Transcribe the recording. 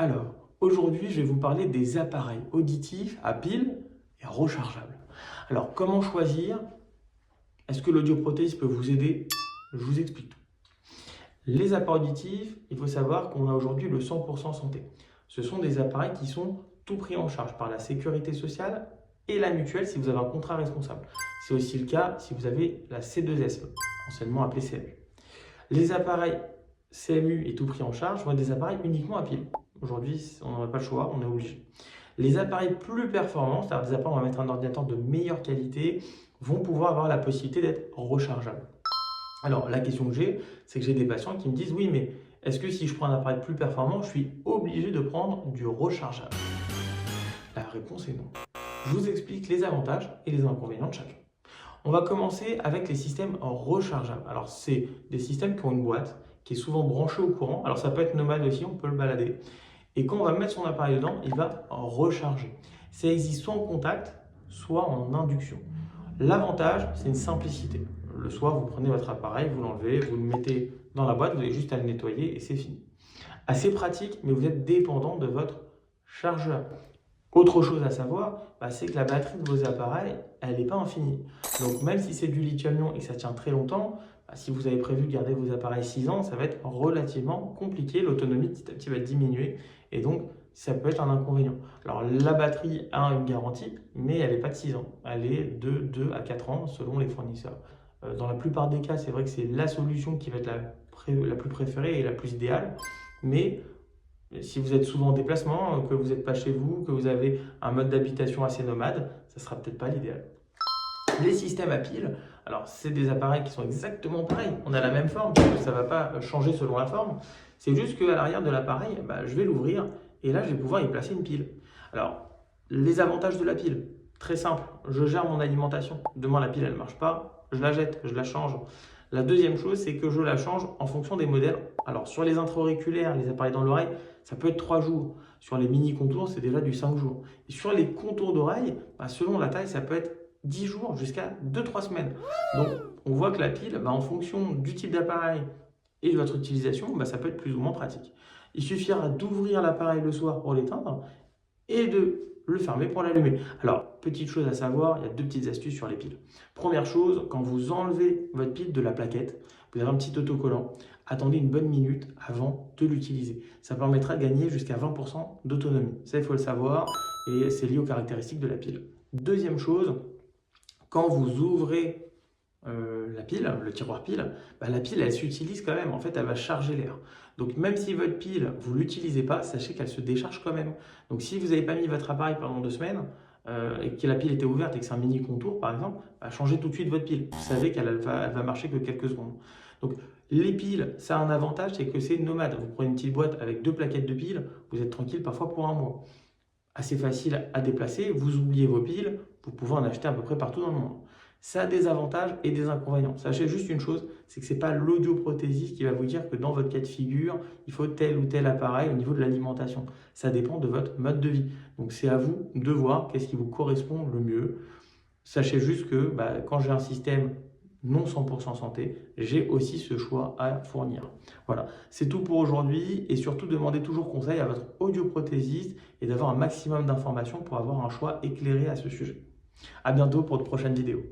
Alors, aujourd'hui, je vais vous parler des appareils auditifs à pile et rechargeables. Alors, comment choisir? Est-ce que l'audioprothèse peut vous aider? Je vous explique tout. Les appareils auditifs, il faut savoir qu'on a aujourd'hui le 100% santé. Ce sont des appareils qui sont tout pris en charge par la sécurité sociale et la mutuelle si vous avez un contrat responsable. C'est aussi le cas si vous avez la C2S, anciennement appelée CMU. Les appareils CMU et tout pris en charge vont être des appareils uniquement à pile. Aujourd'hui, on n'aurait pas le choix, on est obligé. Les appareils plus performants, c'est-à-dire des appareils où on va mettre un ordinateur de meilleure qualité, vont pouvoir avoir la possibilité d'être rechargeables. Alors, la question que c'est que j'ai des patients qui me disent « Oui, mais est-ce que si je prends un appareil plus performant, je suis obligé de prendre du rechargeable ?» La réponse est non. Je vous explique les avantages et les inconvénients de chacun. On va commencer avec les systèmes rechargeables. Alors, c'est des systèmes qui ont une boîte qui est souvent branchée au courant. Alors, ça peut être nomade aussi, on peut le balader. Et quand on va mettre son appareil dedans, il va recharger. Ça existe soit en contact, soit en induction. L'avantage, c'est une simplicité. Le soir, vous prenez votre appareil, vous l'enlevez, vous le mettez dans la boîte, vous avez juste à le nettoyer et c'est fini. Assez pratique, mais vous êtes dépendant de votre chargeur. Autre chose à savoir, c'est que la batterie de vos appareils, elle n'est pas infinie. Donc même si c'est du lithium-ion et que ça tient très longtemps, si vous avez prévu de garder vos appareils 6 ans, ça va être relativement compliqué. L'autonomie petit à petit va diminuer et donc ça peut être un inconvénient. Alors la batterie a une garantie, mais elle n'est pas de 6 ans. Elle est de 2 à 4 ans selon les fournisseurs. Dans la plupart des cas, c'est vrai que c'est la solution qui va être la plus préférée et la plus idéale, mais si vous êtes souvent en déplacement, que vous n'êtes pas chez vous, que vous avez un mode d'habitation assez nomade, ça ne sera peut-être pas l'idéal. Les systèmes à pile, alors c'est des appareils qui sont exactement pareils. On a la même forme, parce que ça ne va pas changer selon la forme. C'est juste qu'à l'arrière de l'appareil, je vais l'ouvrir et là, je vais pouvoir y placer une pile. Alors, les avantages de la pile, très simple. Je gère mon alimentation. Demain, la pile, elle ne marche pas. Je la jette, je la change. La deuxième chose, c'est que je la change en fonction des modèles. Alors, sur les intra-auriculaires, les appareils dans l'oreille, ça peut être 3 jours. Sur les mini-contours, c'est déjà du 5 jours. Et sur les contours d'oreille, selon la taille, ça peut être 10 jours jusqu'à 2-3 semaines. Donc, on voit que la pile, en fonction du type d'appareil et de votre utilisation, ça peut être plus ou moins pratique. Il suffira d'ouvrir l'appareil le soir pour l'éteindre et de le fermer pour l'allumer. Alors, petite chose à savoir, il y a 2 petites astuces sur les piles. Première chose, quand vous enlevez votre pile de la plaquette, vous avez un petit autocollant, attendez une bonne minute avant de l'utiliser. Ça permettra de gagner jusqu'à 20% d'autonomie. Ça, il faut le savoir et c'est lié aux caractéristiques de la pile. Deuxième chose, quand vous ouvrez la pile, le tiroir pile, la pile, elle s'utilise quand même. En fait, elle va charger l'air. Donc, même si votre pile, vous ne l'utilisez pas, sachez qu'elle se décharge quand même. Donc, si vous n'avez pas mis votre appareil pendant 2 semaines et que la pile était ouverte et que c'est un mini contour, par exemple, changez tout de suite votre pile. Vous savez qu'elle va marcher que quelques secondes. Donc, les piles, ça a un avantage, c'est que c'est nomade. Vous prenez une petite boîte avec 2 plaquettes de piles, vous êtes tranquille parfois pour un mois. Assez facile à déplacer, vous oubliez vos piles, vous pouvez en acheter à peu près partout dans le monde. Ça a des avantages et des inconvénients. Sachez juste une chose, c'est que ce n'est pas l'audioprothésiste qui va vous dire que dans votre cas de figure, il faut tel ou tel appareil au niveau de l'alimentation. Ça dépend de votre mode de vie. Donc c'est à vous de voir qu'est-ce qui vous correspond le mieux. Sachez juste que quand j'ai un système non 100% santé, j'ai aussi ce choix à fournir. Voilà, c'est tout pour aujourd'hui et surtout demandez toujours conseil à votre audioprothésiste et d'avoir un maximum d'informations pour avoir un choix éclairé à ce sujet. À bientôt pour de prochaines vidéos.